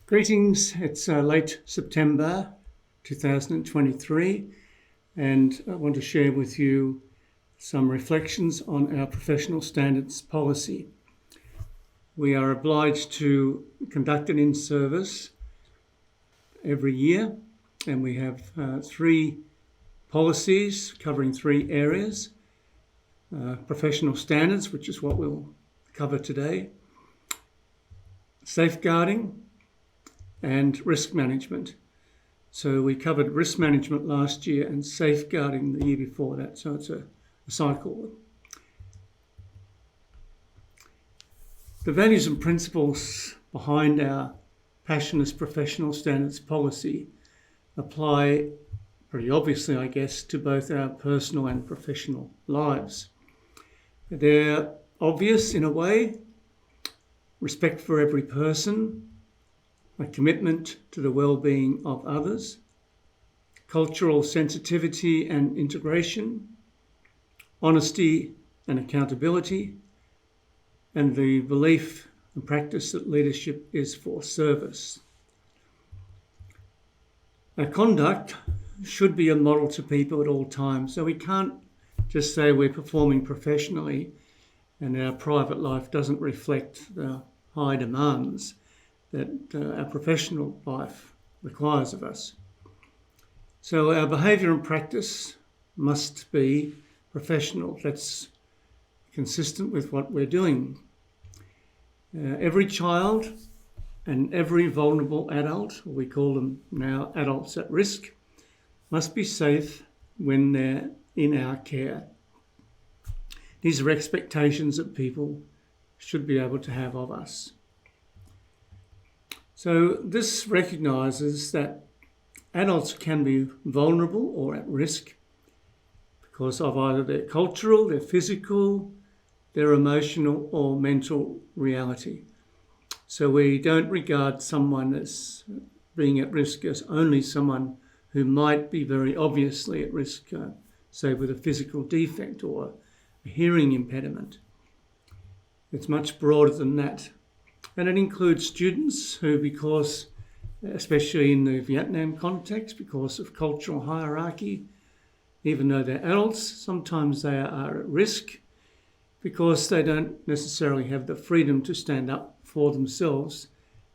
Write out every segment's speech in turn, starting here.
Greetings, it's late September 2023 and I want to share with you some reflections on our professional standards policy. We are obliged to conduct an in-service every year and we have three policies covering three areas. Professional standards, which is what we'll cover today, safeguarding, and risk management. So we covered risk management last year and safeguarding the year before that, so it's a cycle. The values and principles behind our passionless professional standards policy apply pretty obviously, I guess, to both our personal and professional lives. They're obvious in a way: respect for every person, a commitment to the well-being of others, cultural sensitivity and integration, honesty and accountability, and the belief and practice that leadership is for service. Our conduct should be a model to people at all times, so we can't just say we're performing professionally and our private life doesn't reflect the high demands that our professional life requires of us. So our behaviour and practice must be professional. That's consistent with what we're doing. Every child and every vulnerable adult, or we call them now adults at risk, must be safe when they're in our care. These are expectations that people should be able to have of us. So this recognises that adults can be vulnerable or at risk because of either their cultural, their physical, their emotional or mental reality. So we don't regard someone as being at risk as only someone who might be very obviously at risk, say with a physical defect or a hearing impediment. It's much broader than that. And it includes students who, because, especially in the Vietnam context, because of cultural hierarchy, even though they're adults, sometimes they are at risk because they don't necessarily have the freedom to stand up for themselves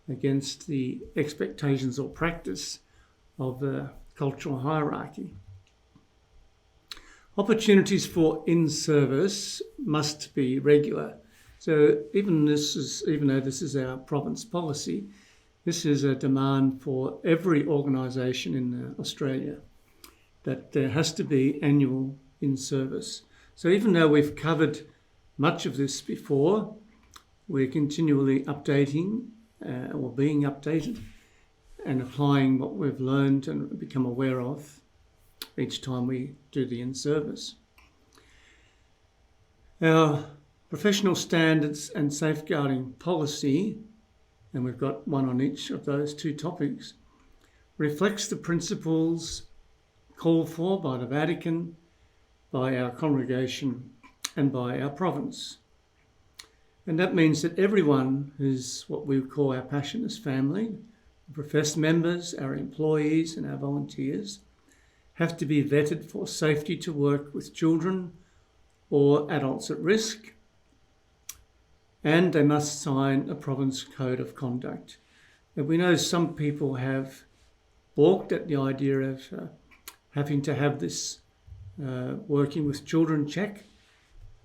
against the expectations or practice of the cultural hierarchy. Opportunities for in-service must be regular. So even though this is our province policy, this is a demand for every organisation in Australia that there has to be annual in-service. So even though we've covered much of this before, we're continually updating or being updated and applying what we've learned and become aware of each time we do the in-service. Our professional standards and safeguarding policy, and we've got one on each of those two topics, reflects the principles called for by the Vatican, by our congregation and by our province. And that means that everyone who's what we call our passionless family, professed members, our employees and our volunteers, have to be vetted for safety to work with children or adults at risk, and they must sign a province code of conduct. And we know some people have balked at the idea of having to have this working with children check,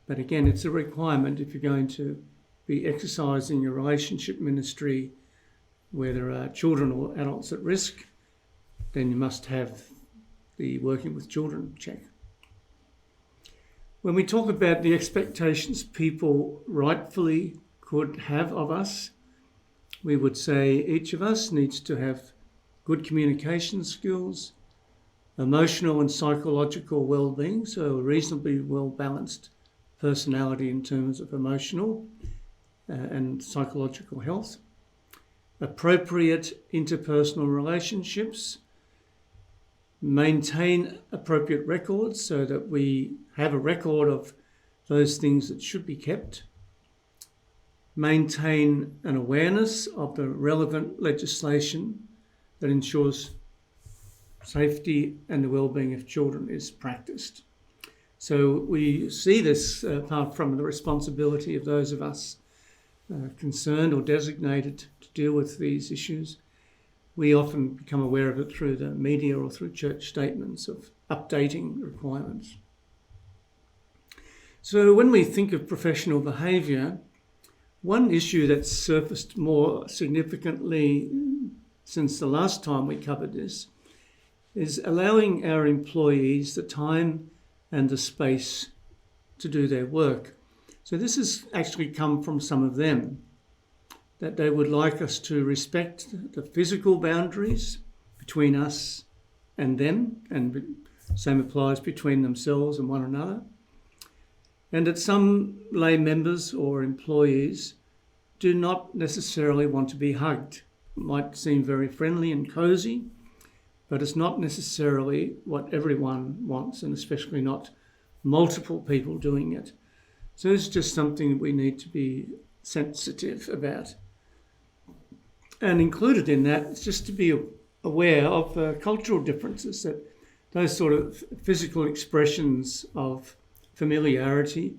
but again, it's a requirement if you're going to be exercising a relationship ministry where there are children or adults at risk, then you must have the working with children check. When we talk about the expectations people rightfully could have of us, we would say each of us needs to have good communication skills, emotional and psychological well-being, so a reasonably well-balanced personality in terms of emotional and psychological health, appropriate interpersonal relationships, maintain appropriate records so that we have a record of those things that should be kept, maintain an awareness of the relevant legislation that ensures safety and the well-being of children is practiced. So we see this, apart from the responsibility of those of us concerned or designated to deal with these issues, we often become aware of it through the media or through church statements of updating requirements. So when we think of professional behaviour, one issue that's surfaced more significantly since the last time we covered this is allowing our employees the time and the space to do their work. So this has actually come from some of them, that they would like us to respect the physical boundaries between us and them, and same applies between themselves and one another. And that some lay members or employees do not necessarily want to be hugged. It might seem very friendly and cosy, but it's not necessarily what everyone wants, and especially not multiple people doing it. So it's just something we need to be sensitive about. And included in that is just to be aware of cultural differences, that those sort of physical expressions of familiarity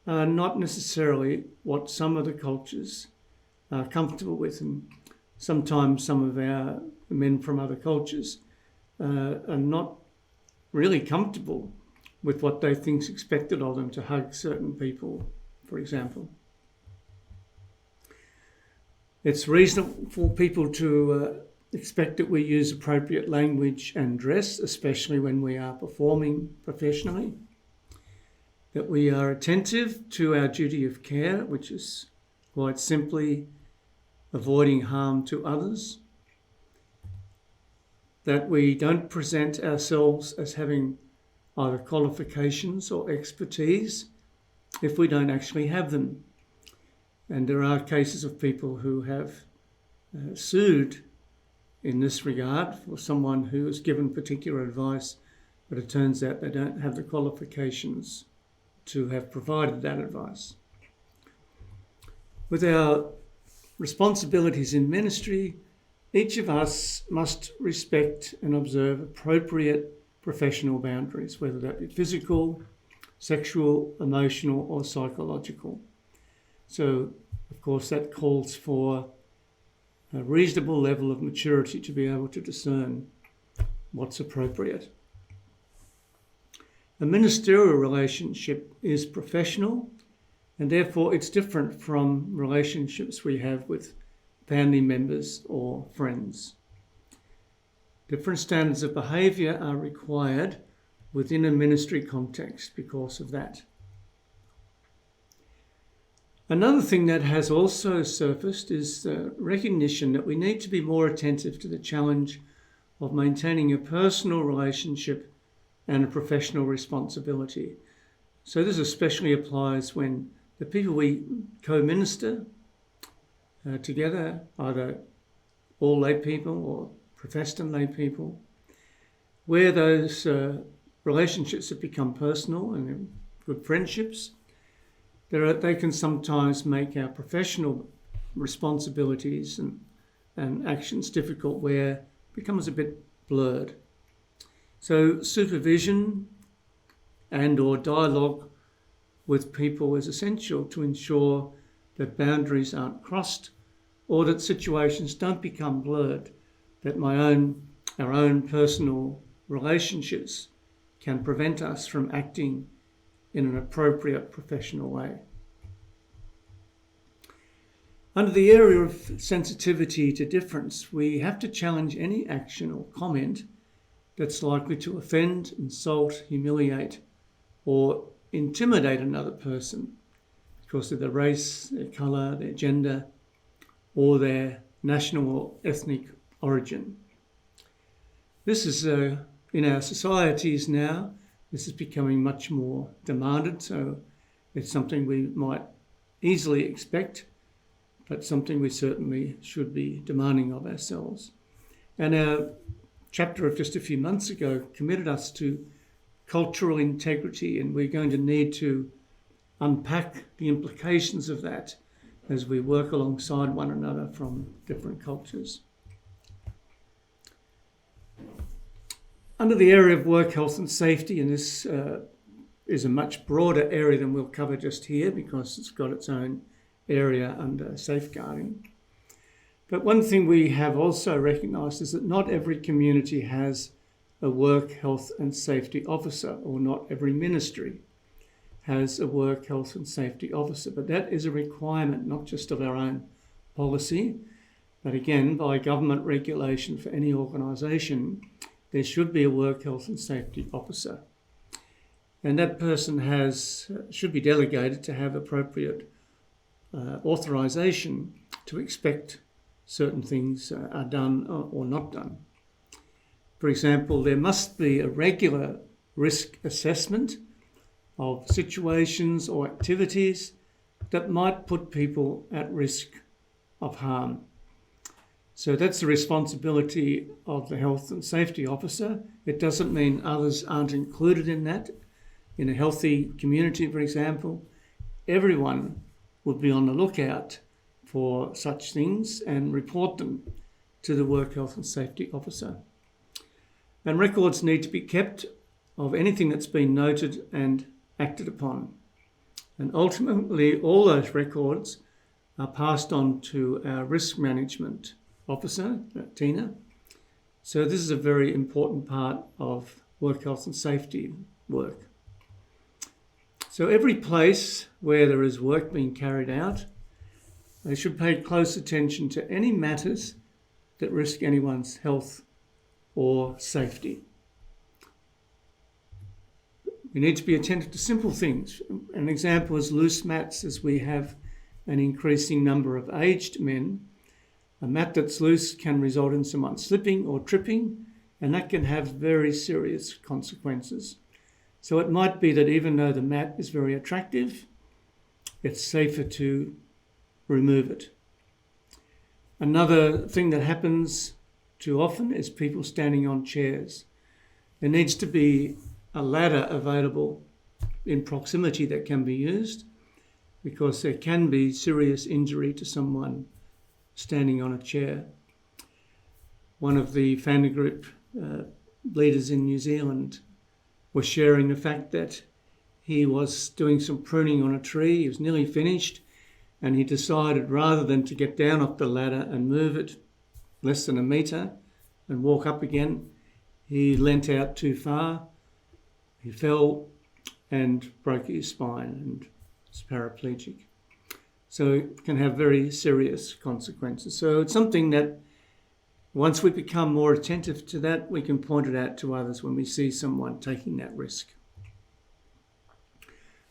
are not necessarily what some of the cultures are comfortable with. And sometimes some of our men from other cultures are not really comfortable with what they think is expected of them, to hug certain people, for example. It's reasonable for people to expect that we use appropriate language and dress, especially when we are performing professionally, that we are attentive to our duty of care, which is quite simply avoiding harm to others, that we don't present ourselves as having either qualifications or expertise if we don't actually have them. And there are cases of people who have sued in this regard for someone who has given particular advice, but it turns out they don't have the qualifications to have provided that advice. With our responsibilities in ministry, each of us must respect and observe appropriate professional boundaries, whether that be physical, sexual, emotional, or psychological. So, of course, that calls for a reasonable level of maturity to be able to discern what's appropriate. A ministerial relationship is professional, and therefore it's different from relationships we have with family members or friends. Different standards of behaviour are required within a ministry context because of that. Another thing that has also surfaced is the recognition that we need to be more attentive to the challenge of maintaining a personal relationship and a professional responsibility. So this especially applies when the people we co-minister together, either all lay people or professed and lay people, where those relationships have become personal and good friendships, they can sometimes make our professional responsibilities and actions difficult, where it becomes a bit blurred. So supervision and or dialogue with people is essential to ensure that boundaries aren't crossed or that situations don't become blurred, that our own personal relationships can prevent us from acting in an appropriate professional way. Under the area of sensitivity to difference, we have to challenge any action or comment that's likely to offend, insult, humiliate, or intimidate another person because of their race, their colour, their gender, or their national or ethnic origin. This is, in our societies now, this is becoming much more demanded, so it's something we might easily expect, but something we certainly should be demanding of ourselves. And our chapter of just a few months ago committed us to cultural integrity, and we're going to need to unpack the implications of that as we work alongside one another from different cultures. Under the area of work health and safety, and this is a much broader area than we'll cover just here because it's got its own area under safeguarding. But one thing we have also recognised is that not every community has a work health and safety officer, or not every ministry has a work health and safety officer. But that is a requirement not just of our own policy, but again by government regulation for any organisation. There should be a work health and safety officer. And that person should be delegated to have appropriate authorisation to expect certain things are done or not done. For example, there must be a regular risk assessment of situations or activities that might put people at risk of harm. So that's the responsibility of the health and safety officer. It doesn't mean others aren't included in that. In a healthy community, for example, everyone would be on the lookout for such things and report them to the work health and safety officer. And records need to be kept of anything that's been noted and acted upon. And ultimately, all those records are passed on to our risk management officer, Tina. So this is a very important part of work health and safety work. So every place where there is work being carried out, they should pay close attention to any matters that risk anyone's health or safety. We need to be attentive to simple things. An example is loose mats, as we have an increasing number of aged men. A mat that's loose can result in someone slipping or tripping, and that can have very serious consequences. So it might be that even though the mat is very attractive, it's safer to remove it. Another thing that happens too often is people standing on chairs. There needs to be a ladder available in proximity that can be used, because there can be serious injury to someone standing on a chair. One of the family group leaders in New Zealand was sharing the fact that he was doing some pruning on a tree. He was nearly finished, and he decided rather than to get down off the ladder and move it less than a metre and walk up again, he leant out too far. He fell and broke his spine and is paraplegic. So it can have very serious consequences. So it's something that once we become more attentive to that, we can point it out to others when we see someone taking that risk.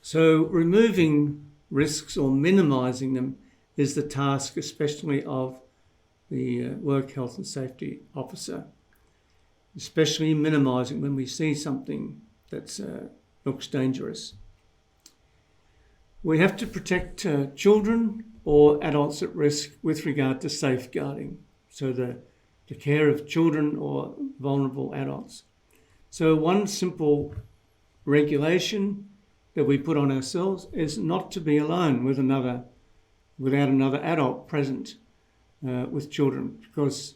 So removing risks or minimising them is the task especially of the work health and safety officer, especially minimising when we see something that looks dangerous. We have to protect children or adults at risk with regard to safeguarding, so the care of children or vulnerable adults. So one simple regulation that we put on ourselves is not to be alone without another adult present with children, because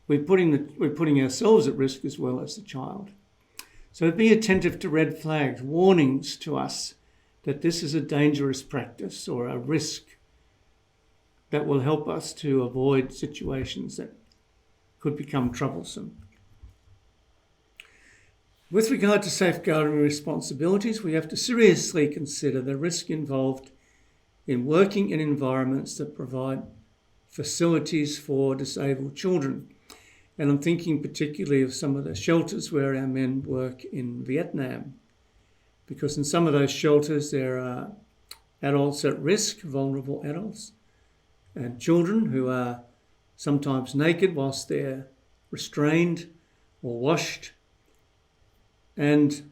we're putting ourselves at risk as well as the child. So be attentive to red flags, warnings to us that this is a dangerous practice or a risk that will help us to avoid situations that could become troublesome. With regard to safeguarding responsibilities, we have to seriously consider the risk involved in working in environments that provide facilities for disabled children. And I'm thinking particularly of some of the shelters where our men work in Vietnam, because in some of those shelters there are adults at risk, vulnerable adults, and children who are sometimes naked whilst they're restrained or washed, and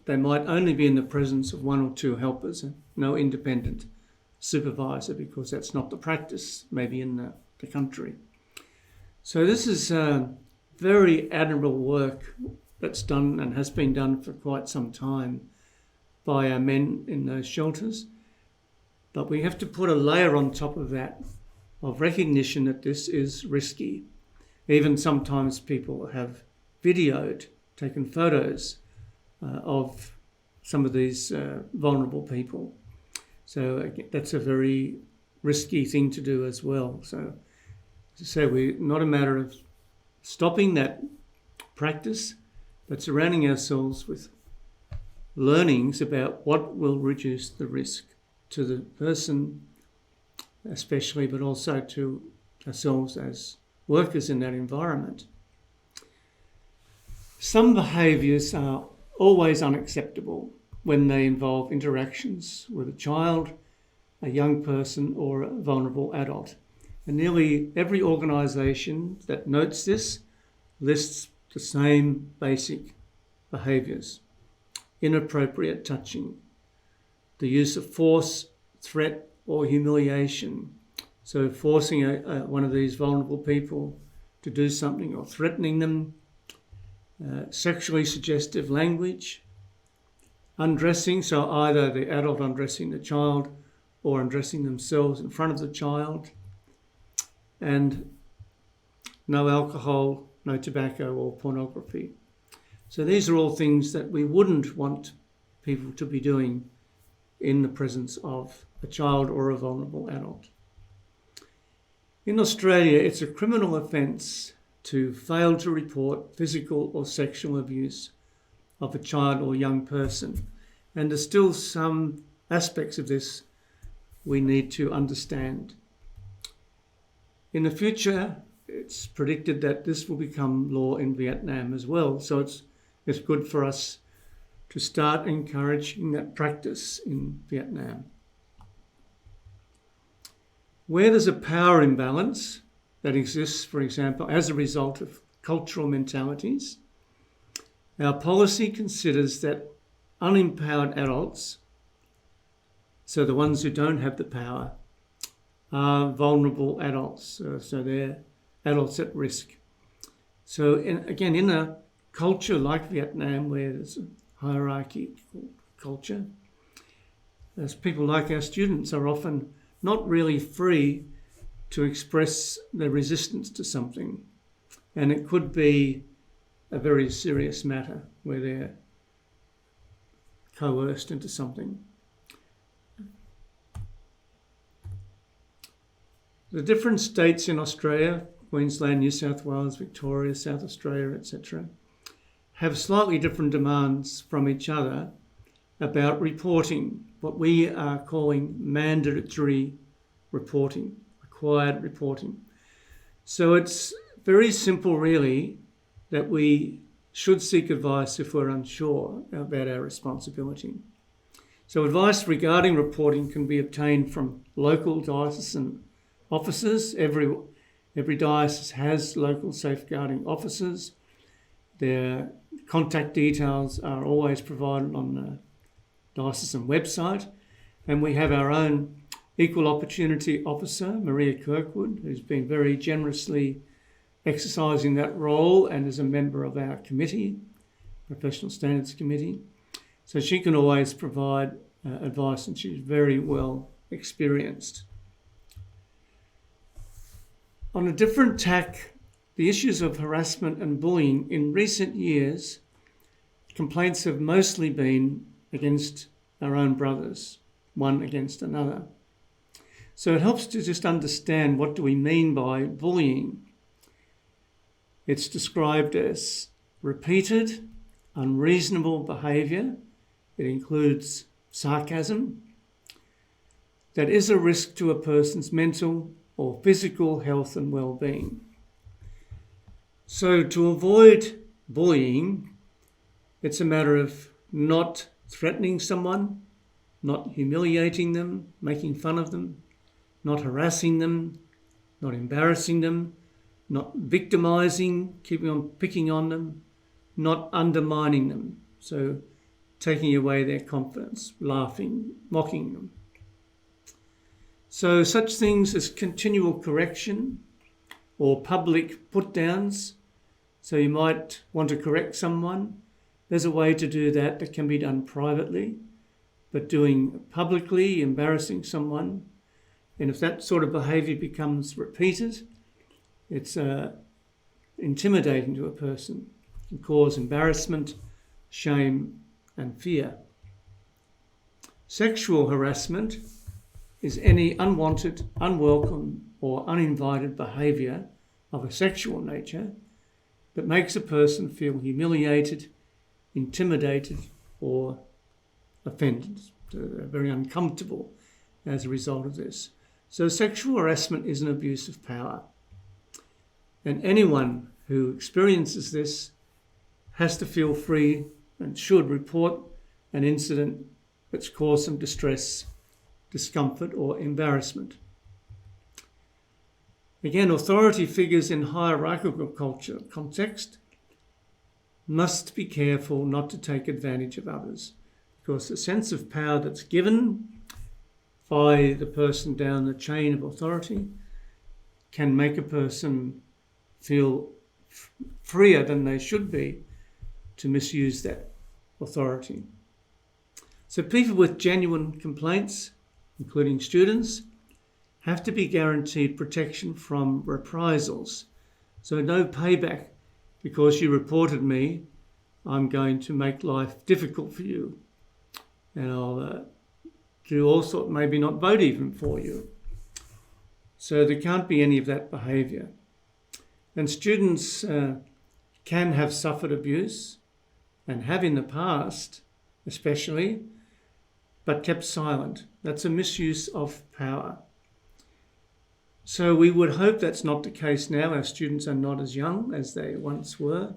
they might only be in the presence of one or two helpers and no independent supervisor, because that's not the practice maybe in the country. So this is very admirable work that's done and has been done for quite some time by our men in those shelters. But we have to put a layer on top of that of recognition that this is risky. Even sometimes people have videoed, taken photos of some of these vulnerable people. So that's a very risky thing to do as well. So as I say, we're not a matter of stopping that practice, but surrounding ourselves with learnings about what will reduce the risk to the person especially, but also to ourselves as workers in that environment. Some behaviours are always unacceptable when they involve interactions with a child, a young person or a vulnerable adult. And nearly every organisation that notes this lists the same basic behaviours: inappropriate touching, the use of force, threat or humiliation. So forcing one of these vulnerable people to do something or threatening them, sexually suggestive language, undressing, so either the adult undressing the child or undressing themselves in front of the child, and no alcohol, no tobacco or pornography. So these are all things that we wouldn't want people to be doing in the presence of a child or a vulnerable adult. In Australia, it's a criminal offence to fail to report physical or sexual abuse of a child or young person. And there's still some aspects of this we need to understand. In the future, it's predicted that this will become law in Vietnam as well. So it's good for us to start encouraging that practice in Vietnam. Where there's a power imbalance that exists, for example, as a result of cultural mentalities, our policy considers that unempowered adults, so the ones who don't have the power, are vulnerable adults. So they're adults at risk. So again, in a culture like Vietnam, where there's a hierarchical culture, as people like our students are often not really free to express their resistance to something. And it could be a very serious matter where they're coerced into something. The different states in Australia, Queensland, New South Wales, Victoria, South Australia, etc., have slightly different demands from each other about reporting, what we are calling mandatory reporting, required reporting. So it's very simple, really, that we should seek advice if we're unsure about our responsibility. So advice regarding reporting can be obtained from local diocesan officers. Every diocese has local safeguarding officers. Their contact details are always provided on the diocesan website. And we have our own Equal Opportunity Officer, Maria Kirkwood, who's been very generously exercising that role and is a member of our committee, Professional Standards Committee. So she can always provide advice, and she's very well experienced. On a different tack, the issues of harassment and bullying in recent years, complaints have mostly been against our own brothers, one against another. So it helps to just understand, what do we mean by bullying? It's described as repeated, unreasonable behaviour. It includes sarcasm that is a risk to a person's mental or physical health and well-being. So to avoid bullying, it's a matter of not threatening someone, not humiliating them, making fun of them, not harassing them, not embarrassing them, not victimising, keeping on picking on them, not undermining them. So taking away their confidence, laughing, mocking them. So such things as continual correction or public put-downs. So you might want to correct someone. There's a way to do that can be done privately. but doing publicly, embarrassing someone. And if that sort of behaviour becomes repeated, it's intimidating to a person. It can cause embarrassment, shame and fear. Sexual harassment is any unwanted, unwelcome or uninvited behaviour of a sexual nature that makes a person feel humiliated, intimidated or offended. They're very uncomfortable as a result of this. So sexual harassment is an abuse of power. And anyone who experiences this has to feel free and should report an incident that's caused some distress, discomfort or embarrassment. Again, authority figures in hierarchical culture context must be careful not to take advantage of others, because the sense of power that's given by the person down the chain of authority can make a person feel freer than they should be to misuse that authority. So people with genuine complaints, including students, have to be guaranteed protection from reprisals. So no payback because you reported me, I'm going to make life difficult for you. And I'll do all sorts, maybe not vote even for you. So there can't be any of that behaviour. And students can have suffered abuse and have in the past especially, but kept silent. That's a misuse of power. So we would hope that's not the case now. Our students are not as young as they once were.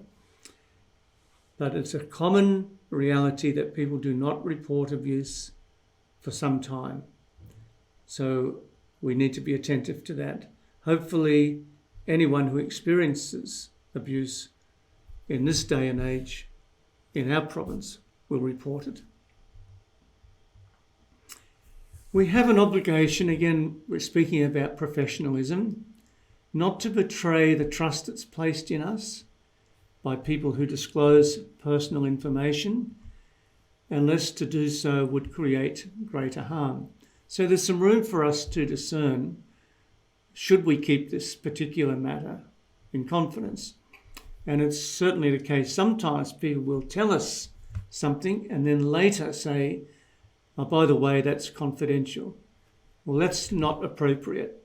But it's a common reality that people do not report abuse for some time. So we need to be attentive to that. Hopefully, anyone who experiences abuse in this day and age in our province will report it. We have an obligation, again, we're speaking about professionalism, not to betray the trust that's placed in us by people who disclose personal information, unless to do so would create greater harm. So there's some room for us to discern, should we keep this particular matter in confidence? And it's certainly the case. Sometimes people will tell us something and then later say, oh, by the way, that's confidential. Well, that's not appropriate.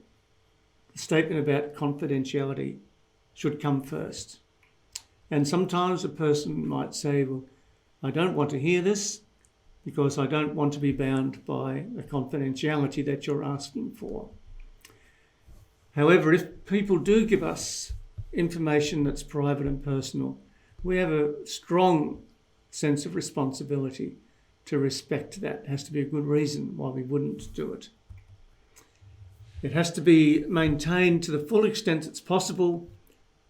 The statement about confidentiality should come first. And sometimes a person might say, well, I don't want to hear this because I don't want to be bound by the confidentiality that you're asking for. However, if people do give us information that's private and personal, we have a strong sense of responsibility to respect that. It has to be a good reason why we wouldn't do it. It has to be maintained to the full extent it's possible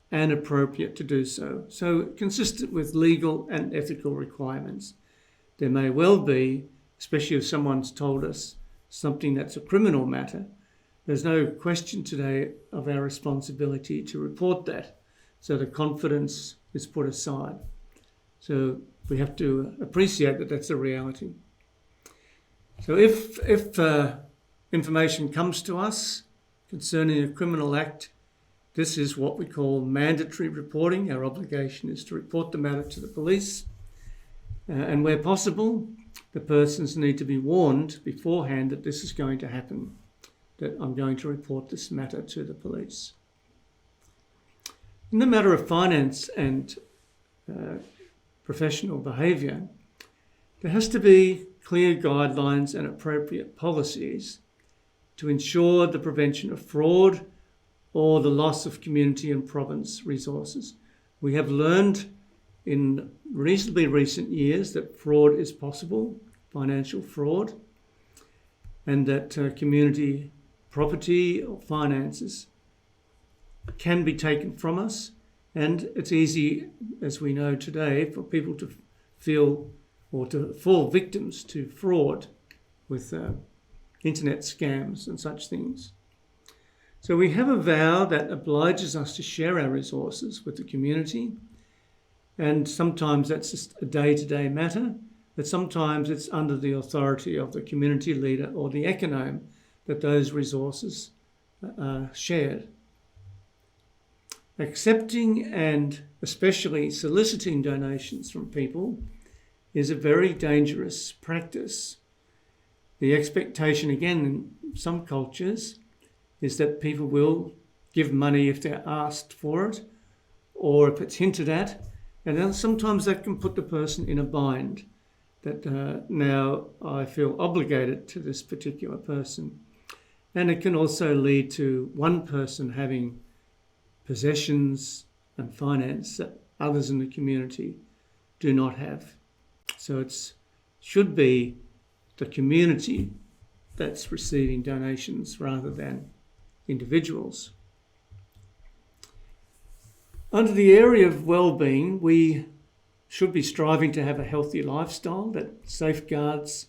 and appropriate to do so. So consistent with legal and ethical requirements. There may well be, especially if someone's told us something that's a criminal matter, there's no question today of our responsibility to report that. So the confidence is put aside. So we have to appreciate that that's a reality. So if information comes to us concerning a criminal act, this is what we call mandatory reporting. Our obligation is to report the matter to the police. And where possible, the persons need to be warned beforehand that this is going to happen, that I'm going to report this matter to the police. In the matter of finance and professional behaviour, there has to be clear guidelines and appropriate policies to ensure the prevention of fraud or the loss of community and province resources. We have learned in reasonably recent years that fraud is possible, financial fraud, and that community property or finances can be taken from us. And it's easy, as we know today, for people to feel or to fall victims to fraud with internet scams and such things. So we have a vow that obliges us to share our resources with the community, and sometimes that's just a day-to-day matter, that sometimes it's under the authority of the community leader or the econome that those resources are shared. Accepting and especially soliciting donations from people is a very dangerous practice. The expectation, again, in some cultures, is that people will give money if they're asked for it or if it's hinted at, and then sometimes that can put the person in a bind that now I feel obligated to this particular person. And it can also lead to one person having possessions and finance that others in the community do not have. So it should be the community that's receiving donations rather than individuals. Under the area of well-being, we should be striving to have a healthy lifestyle that safeguards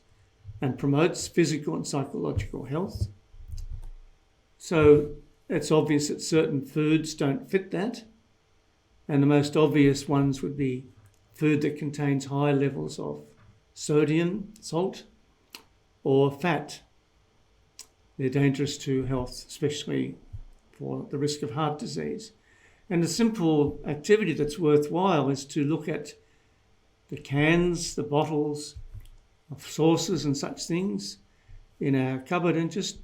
and promotes physical and psychological health. So it's obvious that certain foods don't fit that, and the most obvious ones would be food that contains high levels of sodium, salt, or fat. They're dangerous to health, especially for the risk of heart disease. And a simple activity that's worthwhile is to look at the cans, the bottles of sauces and such things in our cupboard and just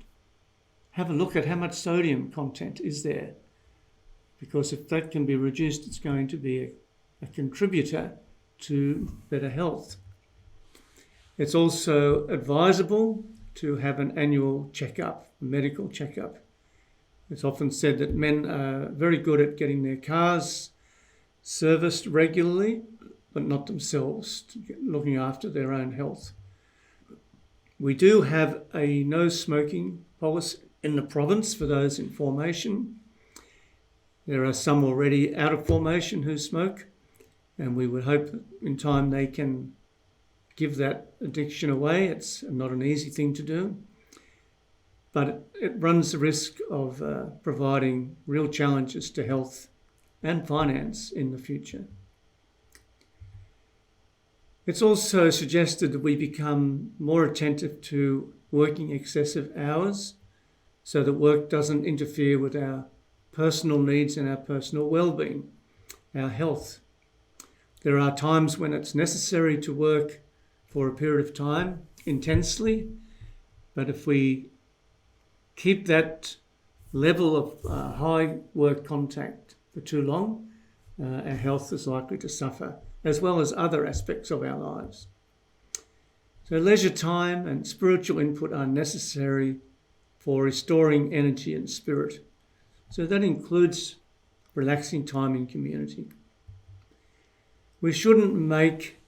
have a look at how much sodium content is there. Because if that can be reduced, it's going to be a contributor to better health. It's also advisable to have an annual checkup, a medical checkup. It's often said that men are very good at getting their cars serviced regularly, but not themselves, looking after their own health. We do have a no smoking policy in the province for those in formation. There are some already out of formation who smoke, and we would hope in time they can give that addiction away. It's not an easy thing to do, but it runs the risk of providing real challenges to health and finance in the future. It's also suggested that we become more attentive to working excessive hours so that work doesn't interfere with our personal needs and our personal well-being, our health. There are times when it's necessary to work for a period of time intensely, but if we keep that level of high work contact for too long, our health is likely to suffer, as well as other aspects of our lives. So leisure time and spiritual input are necessary for restoring energy and spirit. So that includes relaxing time in community. We shouldn't make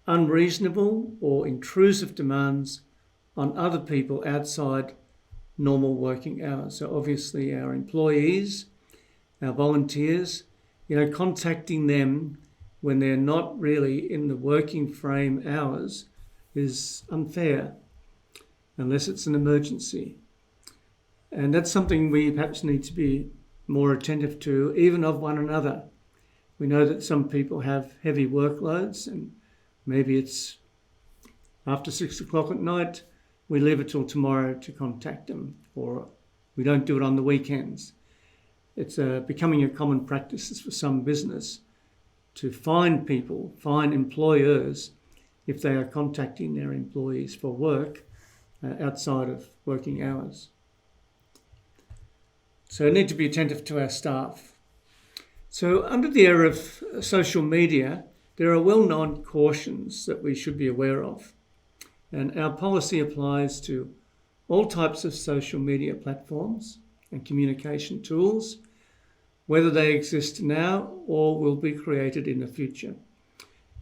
unreasonable or intrusive demands on other people outside normal working hours. So obviously our employees, our volunteers, contacting them when they're not really in the working frame hours is unfair unless it's an emergency. And that's something we perhaps need to be more attentive to, even of one another. We know that some people have heavy workloads and maybe it's after 6 o'clock at night, we leave it till tomorrow to contact them, or we don't do it on the weekends. It's becoming a common practice for some business to fine people, fine employers, if they are contacting their employees for work outside of working hours. So we need to be attentive to our staff. So under the area of social media, there are well-known cautions that we should be aware of. And our policy applies to all types of social media platforms and communication tools, whether they exist now or will be created in the future.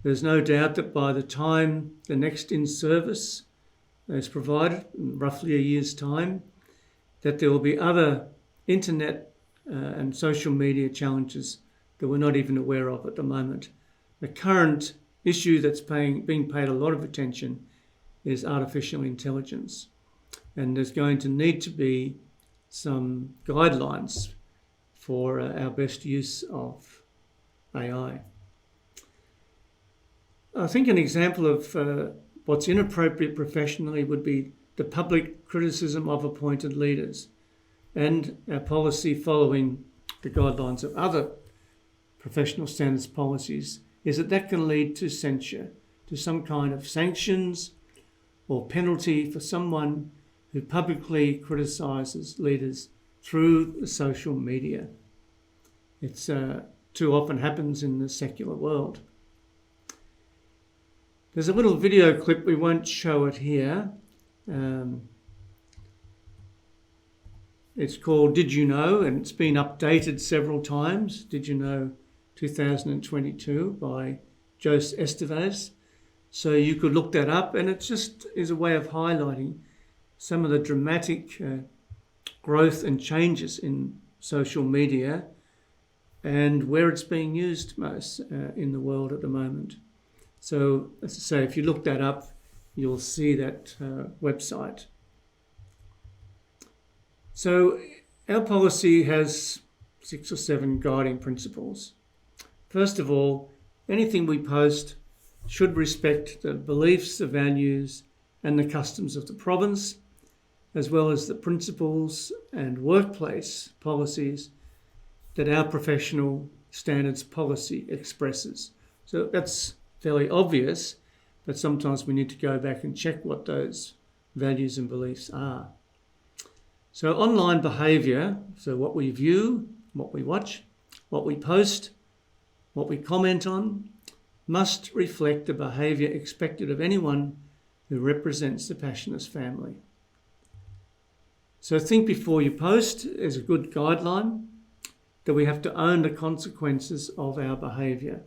There's no doubt that by the time the next in-service is provided, in roughly a year's time, that there will be other internet and social media challenges that we're not even aware of at the moment. The current issue that's being paid a lot of attention is artificial intelligence. And there's going to need to be some guidelines for our best use of AI. I think an example of what's inappropriate professionally would be the public criticism of appointed leaders and our policy following the guidelines of other professional standards policies is that can lead to censure, to some kind of sanctions or penalty for someone who publicly criticises leaders through the social media. It's too often happens in the secular world. There's a little video clip, we won't show it here. It's called Did You Know? And it's been updated several times. Did You Know 2022 by Jose Estevez. So you could look that up, and it just is a way of highlighting some of the dramatic growth and changes in social media and where it's being used most in the world at the moment. So, as I say, if you look that up, you'll see that website. So our policy has 6 or 7 guiding principles. First of all, anything we post should respect the beliefs, the values, and the customs of the province, as well as the principles and workplace policies that our professional standards policy expresses. So that's fairly obvious, but sometimes we need to go back and check what those values and beliefs are. So online behaviour, so what we view, what we watch, what we post, what we comment on, must reflect the behaviour expected of anyone who represents the Passionist family. So think before you post is a good guideline that we have to own the consequences of our behaviour.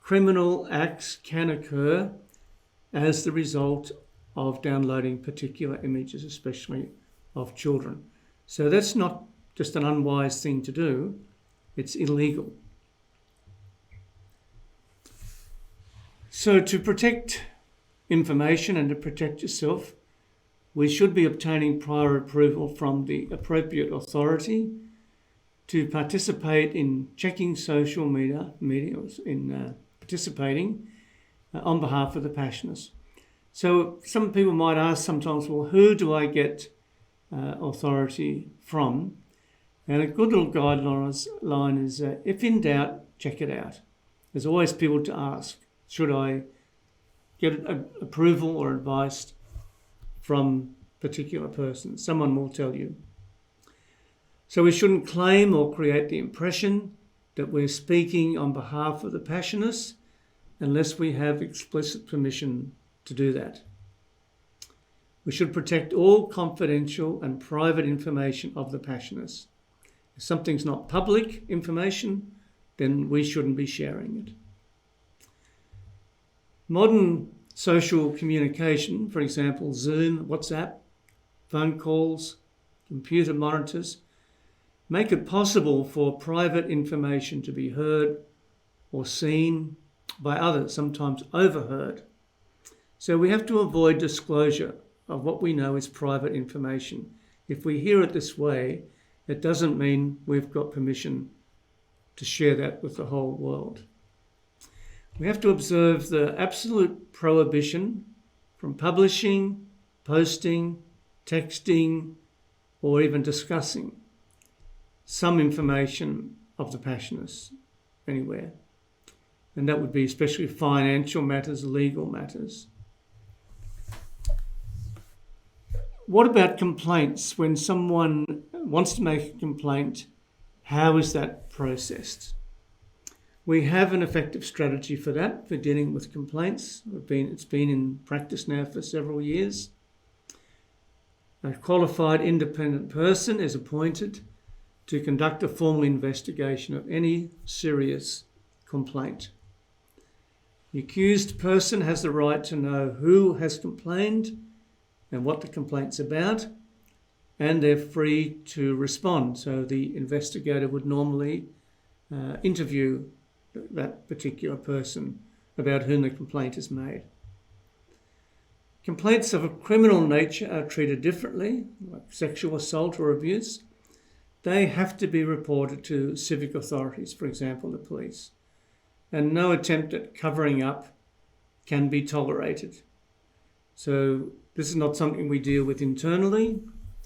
Criminal acts can occur as the result of downloading particular images, especially of children. So that's not just an unwise thing to do, it's illegal. So to protect information and to protect yourself, we should be obtaining prior approval from the appropriate authority to participate in checking social media in participating on behalf of the Passionists. So some people might ask sometimes, well, who do I get authority from? And a good little guideline is, if in doubt, check it out. There's always people to ask, should I get approval or advice from particular persons? Someone will tell you. So we shouldn't claim or create the impression that we're speaking on behalf of the Passionists unless we have explicit permission to do that. We should protect all confidential and private information of the Passionists. If something's not public information, then we shouldn't be sharing it. Modern social communication, for example, Zoom, WhatsApp, phone calls, computer monitors, make it possible for private information to be heard or seen by others, sometimes overheard. So we have to avoid disclosure of what we know is private information. If we hear it this way, it doesn't mean we've got permission to share that with the whole world. We have to observe the absolute prohibition from publishing, posting, texting, or even discussing some information of the Passionists anywhere. And that would be especially financial matters, legal matters. What about complaints? When someone wants to make a complaint, how is that processed? We have an effective strategy for that, for dealing with complaints. It's been in practice now for several years. A qualified independent person is appointed to conduct a formal investigation of any serious complaint. The accused person has the right to know who has complained and what the complaint's about, and they're free to respond. So the investigator would normally interview that particular person about whom the complaint is made. Complaints of a criminal nature are treated differently, like sexual assault or abuse. They have to be reported to civic authorities, for example, the police. and no attempt at covering up can be tolerated. So this is not something we deal with internally.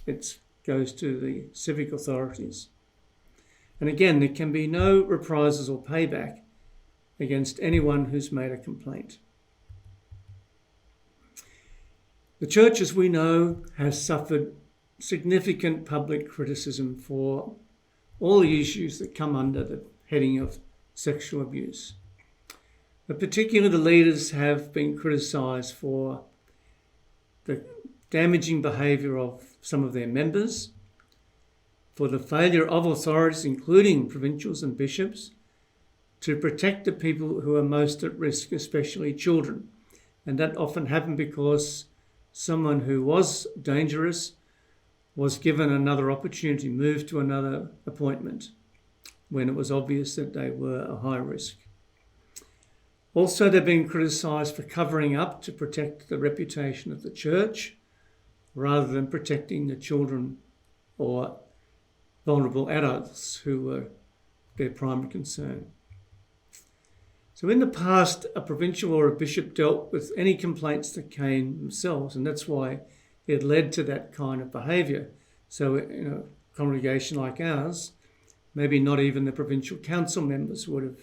It goes to the civic authorities. And again, there can be no reprisals or payback against anyone who's made a complaint. The church, as we know, has suffered significant public criticism for all the issues that come under the heading of sexual abuse. But particularly the leaders have been criticised for the damaging behaviour of some of their members, for the failure of authorities, including provincials and bishops, to protect the people who are most at risk, especially children. And that often happened because someone who was dangerous was given another opportunity, moved to another appointment when it was obvious that they were a high risk. Also, they've been criticised for covering up to protect the reputation of the church rather than protecting the children or vulnerable adults who were their primary concern. So in the past, a provincial or a bishop dealt with any complaints that came themselves, and that's why it led to that kind of behaviour. So in a congregation like ours, maybe not even the provincial council members would have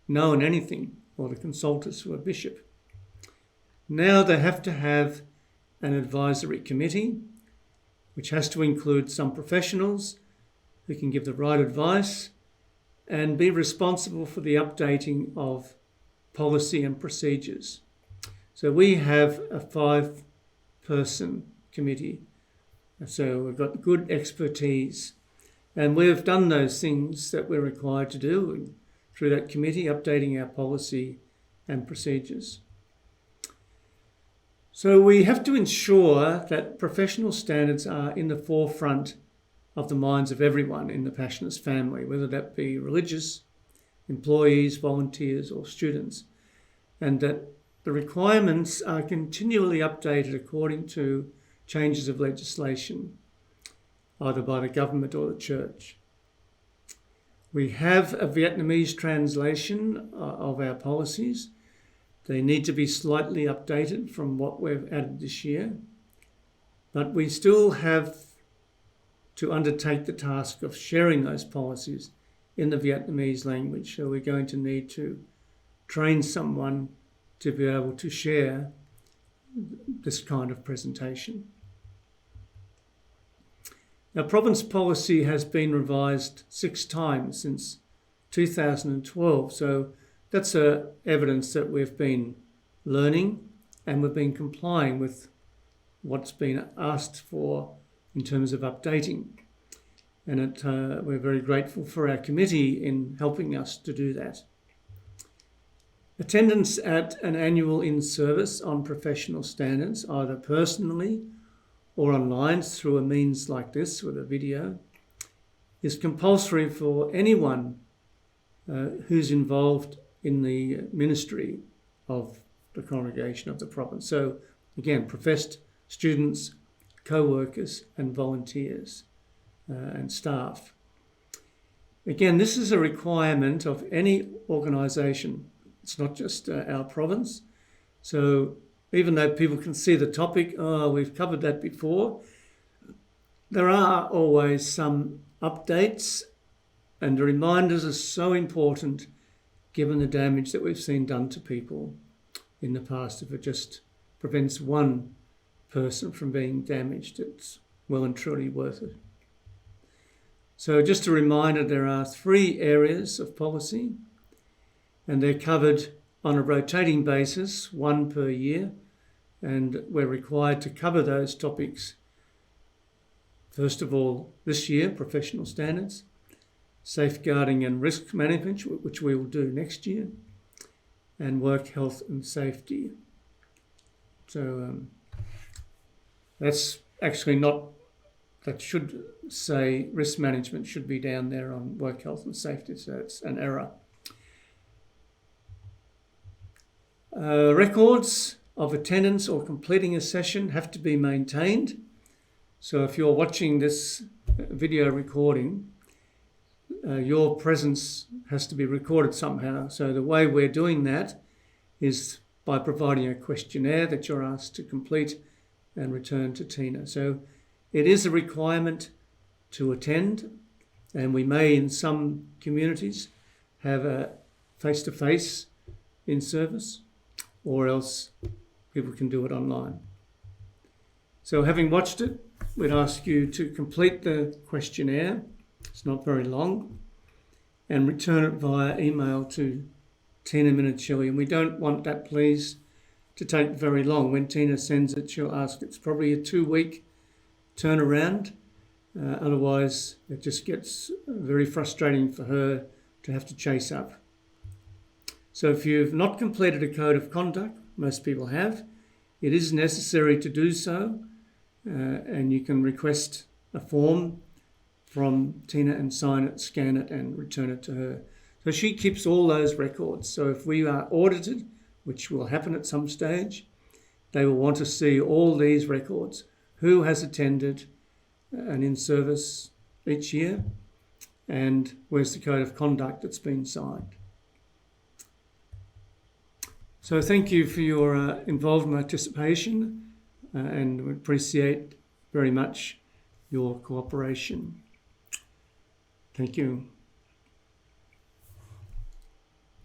known anything, or the consultants who are bishop. Now they have to have an advisory committee, which has to include some professionals who can give the right advice and be responsible for the updating of policy and procedures. So we have a 5-person committee. So we've got good expertise, and we've done those things that we're required to do through that committee, updating our policy and procedures. So we have to ensure that professional standards are in the forefront of the minds of everyone in the Passionist family, whether that be religious, employees, volunteers or students, and that the requirements are continually updated according to changes of legislation, either by the government or the church. We have a Vietnamese translation of our policies. They need to be slightly updated from what we've added this year, but we still have to undertake the task of sharing those policies in the Vietnamese language. So we're going to need to train someone to be able to share this kind of presentation. Our province policy has been revised 6 times since 2012, so that's evidence that we've been learning and we've been complying with what's been asked for in terms of updating. And we're very grateful for our committee in helping us to do that. Attendance at an annual in-service on professional standards, either personally or online through a means like this with a video, is compulsory for anyone who's involved in the ministry of the congregation of the province. So again, professed students, co-workers and volunteers and staff. Again, this is a requirement of any organisation. It's not just our province. So even though people can see the topic, we've covered that before, there are always some updates, and the reminders are so important given the damage that we've seen done to people in the past. If it just prevents one person from being damaged, it's well and truly worth it. So just a reminder, there are 3 areas of policy, and they're covered on a rotating basis, 1 per year, and we're required to cover those topics. First of all, this year, professional standards, safeguarding and risk management, which we will do next year, and work health and safety. So that's actually not, that should say risk management should be down there on work health and safety, so it's an error. Records of attendance or completing a session have to be maintained. So if you're watching this video recording, your presence has to be recorded somehow. So the way we're doing that is by providing a questionnaire that you're asked to complete and return to Tina. So it is a requirement to attend, and we may in some communities have a face-to-face in service, or else people can do it online. So having watched it, we'd ask you to complete the questionnaire. It's not very long, and return it via email to Tina Minicelli. And we don't want that, please, to take very long. When Tina sends it, she'll ask. It's probably a 2-week turnaround. Otherwise, it just gets very frustrating for her to have to chase up. So if you've not completed a code of conduct, most people have, it is necessary to do so, and you can request a form from Tina and sign it, scan it and return it to her. So she keeps all those records. So if we are audited, which will happen at some stage, they will want to see all these records. Who has attended an in-service each year, and where's the code of conduct that's been signed. So thank you for your involved participation, and we appreciate very much your cooperation. Thank you.